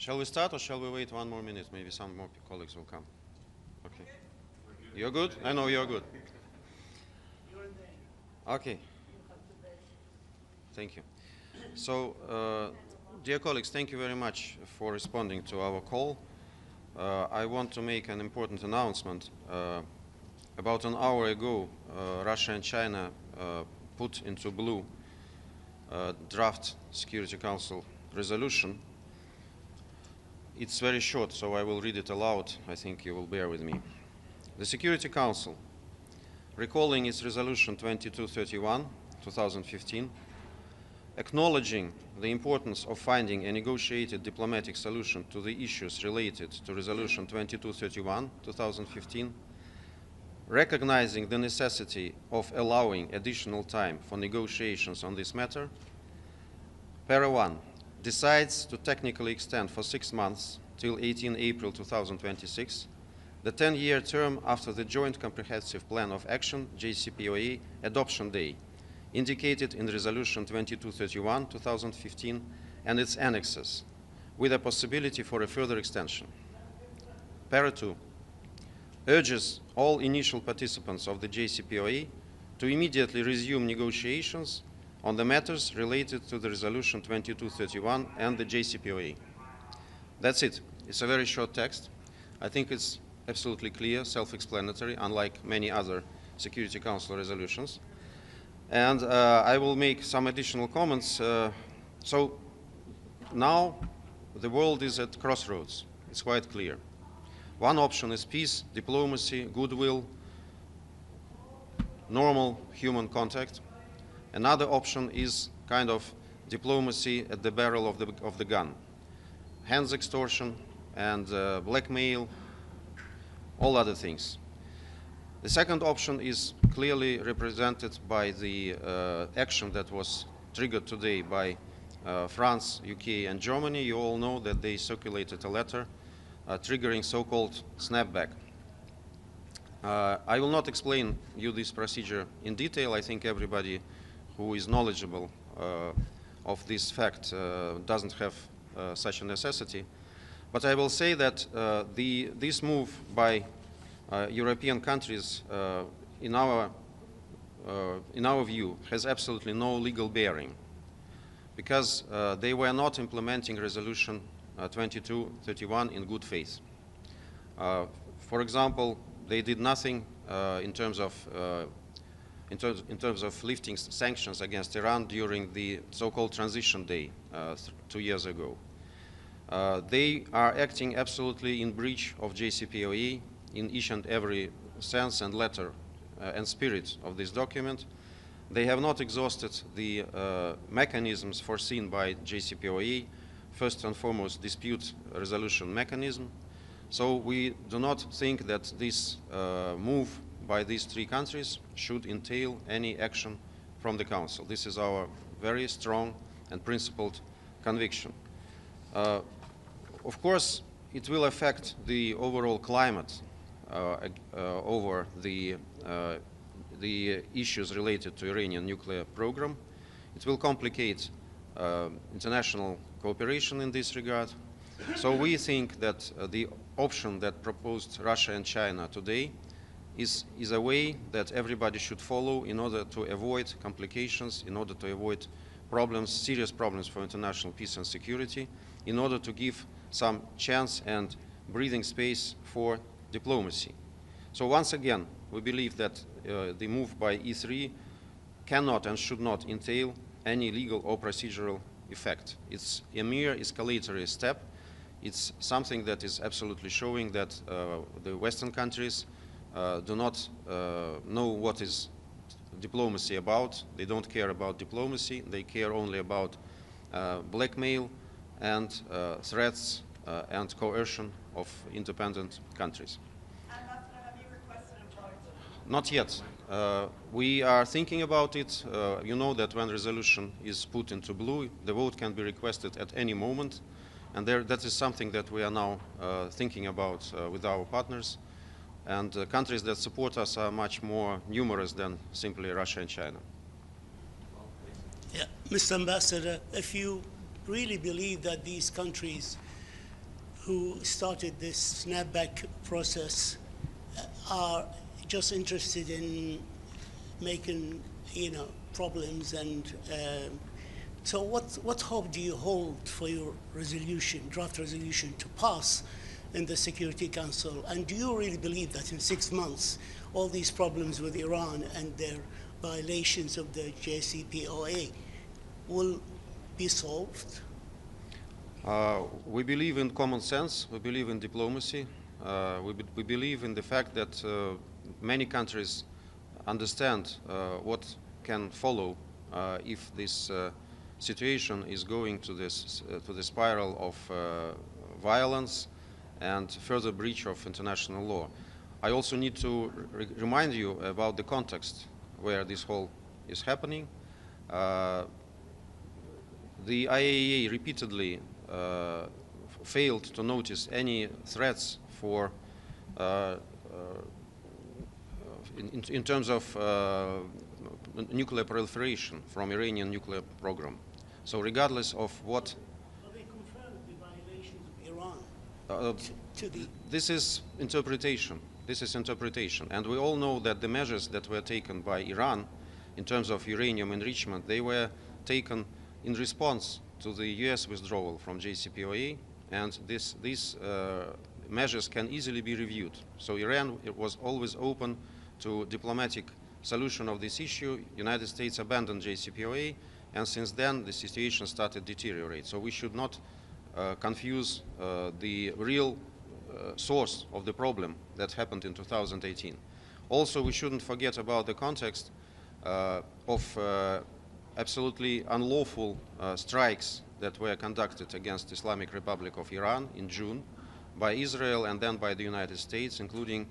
Shall we start or shall we wait 1 more minute? Maybe some more colleagues will come. Okay. You're good? I know you're good. Okay. Thank you. So, dear colleagues, thank you very much for responding to our call. I want to make an important announcement. About an hour ago, Russia and China put into blue draft Security Council resolution. It's very short, so I will read it aloud. I think you will bear with me. The Security Council, recalling its resolution 2231, 2015, acknowledging the importance of finding a negotiated diplomatic solution to the issues related to resolution 2231, 2015, recognizing the necessity of allowing additional time for negotiations on this matter, Para 1 decides to technically extend for 6 months till 18 April 2026 the 10-year term after the Joint Comprehensive Plan of Action, JCPOA, adoption day, indicated in Resolution 2231, 2015, and its annexes, with a possibility for a further extension. Para 2 urges all initial participants of the JCPOA to immediately resume negotiations on the matters related to the Resolution 2231 and the JCPOA. That's it. It's a very short text. I think it's absolutely clear, self-explanatory, unlike many other Security Council resolutions. And I will make some additional comments. So now the world is at crossroads. It's quite clear. One option is peace, diplomacy, goodwill, normal human contact. Another option is kind of diplomacy at the barrel of the gun. Hands extortion and blackmail, all other things. The second option is clearly represented by the action that was triggered today by France, UK, and Germany. You all know that they circulated a letter triggering so-called snapback. I will not explain you this procedure in detail. I think everybody who is knowledgeable of this fact doesn't have such a necessity. But I will say that this move by European countries, in our view, has absolutely no legal bearing, because they were not implementing Resolution 2231 in good faith. For example, they did nothing in terms of lifting sanctions against Iran during the so-called transition day 2 years ago. They are acting absolutely in breach of JCPOA in each and every sense and letter and spirit of this document. They have not exhausted the mechanisms foreseen by JCPOA, first and foremost dispute resolution mechanism. So we do not think that this move by these 3 countries should entail any action from the Council. This is our very strong and principled conviction. Of course, it will affect the overall climate over the issues related to Iranian nuclear program. It will complicate international cooperation in this regard. So we think that the option that proposed Russia and China today is a way that everybody should follow in order to avoid complications, in order to avoid problems, serious problems for international peace and security, in order to give some chance and breathing space for diplomacy. So once again, we believe that the move by E3 cannot and should not entail any legal or procedural effect. It's a mere escalatory step. It's something that is absolutely showing that the Western countries do not know what is diplomacy about. They don't care about diplomacy. They care only about blackmail and threats and coercion of independent countries. Ambassador, have you requested a vote? Not yet. We are thinking about it. You know that when resolution is put into blue, the vote can be requested at any moment. And that is something that we are now thinking about with our partners. And countries that support us are much more numerous than simply Russia and China. Yeah. Mr. Ambassador, if you really believe that these countries who started this snapback process are just interested in making, problems. And so what hope do you hold for your draft resolution to pass in the Security Council? And do you really believe that in 6 months, all these problems with Iran and their violations of the JCPOA will be solved? We believe in common sense. We believe in diplomacy. We believe in the fact that many countries understand what can follow if this situation is going to the spiral of violence and further breach of international law. I also need to remind you about the context where this whole is happening. The IAEA repeatedly failed to notice any threats for in terms of nuclear proliferation from Iranian nuclear program. So regardless of what... Well, they confirmed the violations of Iran to the... This is interpretation. This is interpretation. And we all know that the measures that were taken by Iran in terms of uranium enrichment, they were taken in response to the US withdrawal from JCPOA, and these measures can easily be reviewed. So Iran was always open to diplomatic solution of this issue. United States abandoned JCPOA, and since then the situation started to deteriorate. So we should not confuse the real source of the problem that happened in 2018. Also, we shouldn't forget about the context of absolutely unlawful strikes that were conducted against the Islamic Republic of Iran in June by Israel and then by the United States, including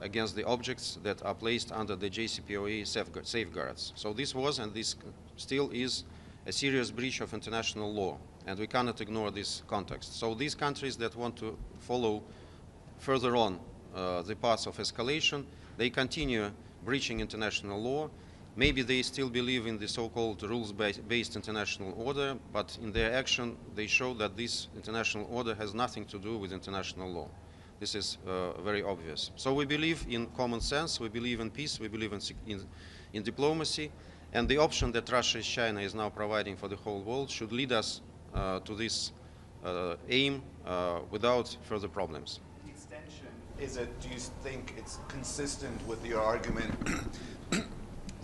against the objects that are placed under the JCPOA safeguards. So this was and this still is a serious breach of international law, and we cannot ignore this context. So these countries that want to follow further on the path of escalation, they continue breaching international law. Maybe they still believe in the so-called rules-based international order, but in their action they show that this international order has nothing to do with international law. This is very obvious. So we believe in common sense, we believe in peace, we believe in diplomacy, and the option that Russia, China is now providing for the whole world should lead us to this aim without further problems. The extension, do you think it's consistent with your argument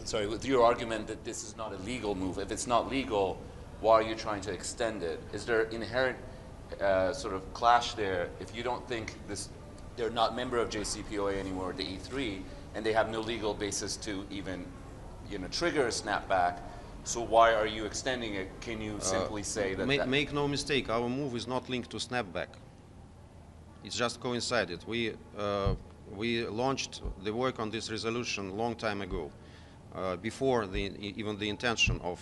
sorry, with your argument that this is not a legal move? If it's not legal, why are you trying to extend it? Is there inherent sort of clash there if you don't think they're not member of JCPOA anymore, the E3, and they have no legal basis to even trigger a snapback? So why are you extending it? Can you simply say that... Make no mistake, our move is not linked to snapback. It's just coincided. We launched the work on this resolution a long time ago. Before even the intention of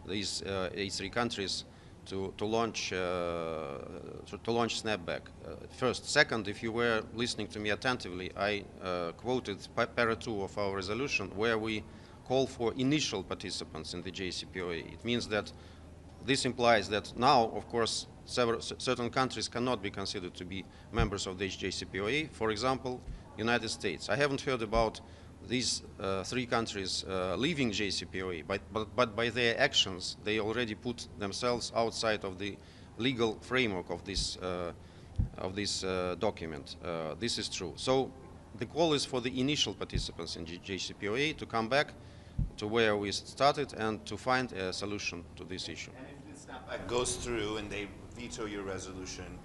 these A3 countries to launch snapback. First. Second, if you were listening to me attentively, I quoted para 2 of our resolution where we call for initial participants in the JCPOA. It means that this implies that now, of course, certain countries cannot be considered to be members of the JCPOA. For example, United States. I haven't heard about these 3 countries leaving JCPOA, but by their actions, they already put themselves outside of the legal framework of this document. This is true. So the call is for the initial participants in JCPOA to come back to where we started and to find a solution to this issue. And if the snapback goes through and they veto your resolution,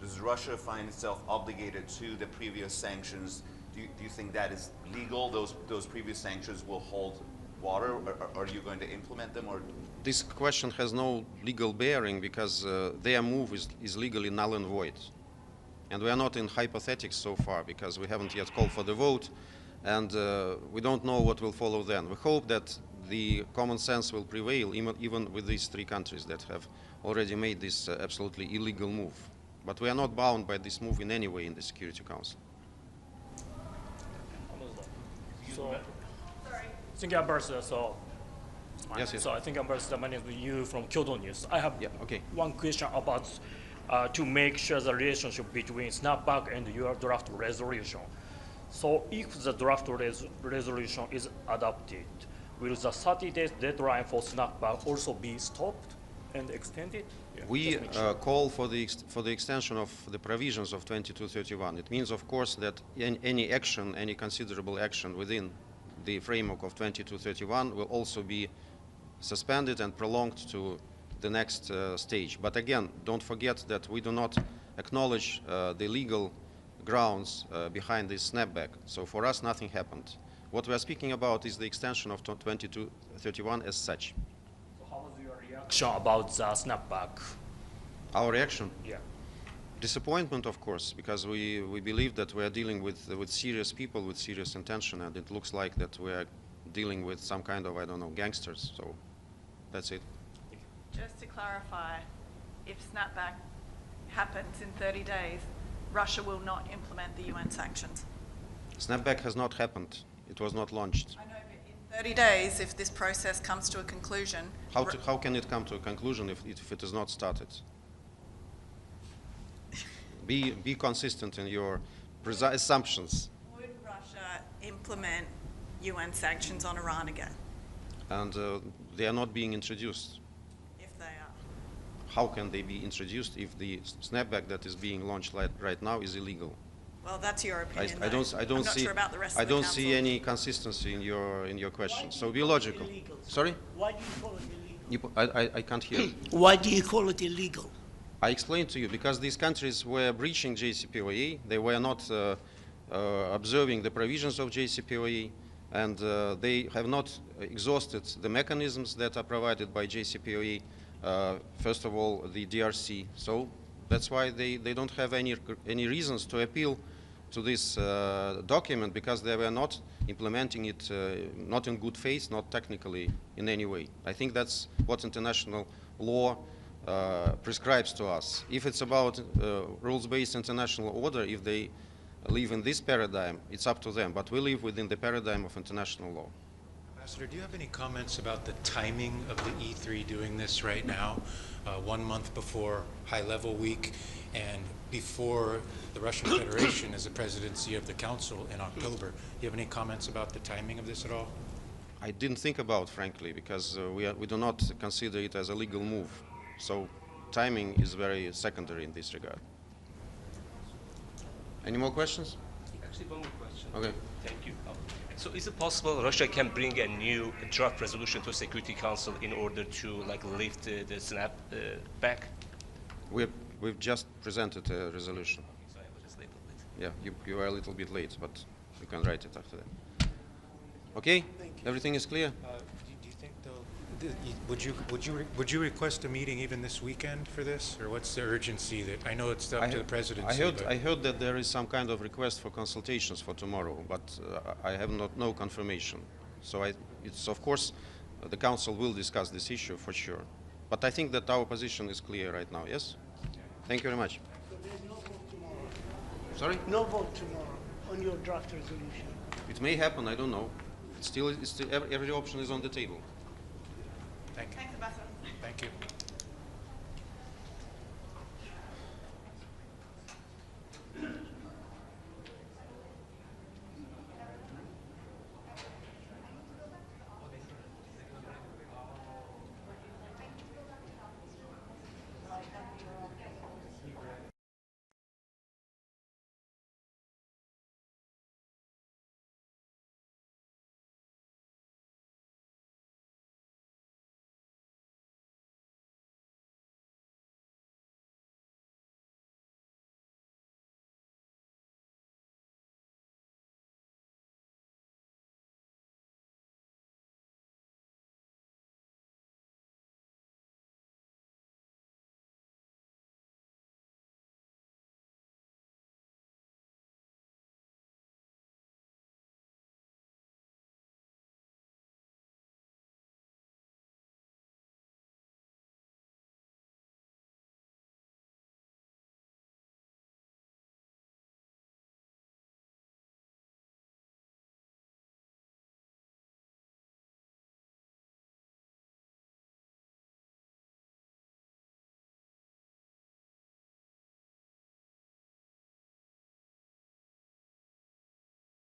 does Russia find itself obligated to the previous sanctions? Do you think that is legal? Those previous sanctions will hold water, or are you going to implement them? Or this question has no legal bearing because their move is legally null and void. And we are not in hypothetics so far because we haven't yet called for the vote, and we don't know what will follow then. We hope that the common sense will prevail even with these 3 countries that have already made this absolutely illegal move. But we are not bound by this move in any way in the Security Council. So, thank you, Ambassador. Yes. So I think, Ambassador, my name is Yu from Kyoto News. I have one question about to make sure the relationship between snapback and your draft resolution. So if the draft resolution is adopted, will the 30 days deadline for snapback also be stopped and extended? Yeah, We just make sure. call for the extension of the provisions of 2231. It means, of course, that any action, any considerable action within the framework of 2231 will also be suspended and prolonged to the next stage. But again, don't forget that we do not acknowledge the legal grounds behind this snapback. So for us, nothing happened. What we are speaking about is the extension of 2231 as such. So how was your reaction about the snapback? Our reaction? Yeah. Disappointment, of course, because we believe that we are dealing with serious people with serious intention, and it looks like that we are dealing with some kind of, I don't know, gangsters. So that's it. Just to clarify, if snapback happens in 30 days, Russia will not implement the UN sanctions. Snapback has not happened. It was not launched. I know, but in 30 days, if this process comes to a conclusion, How can it come to a conclusion if it is not started? Be consistent in your assumptions. would Russia implement UN sanctions on Iran again, And they are not being introduced. if they are? How can they be introduced if the snapback that is being launched right now is illegal? Well, that's your I opinion. don't I'm not see sure about the rest I of the don't see council. any consistency in your question. Why do So you be call it logical. illegal, sir? Sorry? Why do you call it illegal? I can't hear. Why do you call it illegal? I explained to you because these countries were breaching JCPOA. They were not observing the provisions of JCPOA, and they have not exhausted the mechanisms that are provided by JCPOA. First of all, the DRC. So that's why they don't have any reasons to appeal to this document, because they were not implementing it not in good faith, not technically in any way. I think that's what international law prescribes to us. If it's about rules-based international order, if they live in this paradigm, it's up to them. But we live within the paradigm of international law. Ambassador, do you have any comments about the timing of the E3 doing this right now, 1 month before high-level week and before the Russian Federation is the presidency of the Council in October? Do you have any comments about the timing of this at all? I didn't think about, frankly, because we do not consider it as a legal move. So timing is very secondary in this regard. Any more questions? Actually, one more question. Okay. Thank you. So is it possible Russia can bring a new draft resolution to Security Council in order to lift the snap back? We've just presented a resolution. So I was just a little bit. Yeah, you are a little bit late, but you can write it after that. Okay? Everything is clear? Do you think they'll, would you request a meeting even this weekend for this, or what's the urgency that, I know it's up to the presidency, I heard that there is some kind of request for consultations for tomorrow, but I have no confirmation. So it's of course the council will discuss this issue for sure. But I think that our position is clear right now. Yes. Thank you very much. So there's no vote tomorrow? Sorry? No vote tomorrow on your draft resolution? It may happen. I don't know. It's still every option is on the table. Thank you. Thanks, Ambassador. Thank you.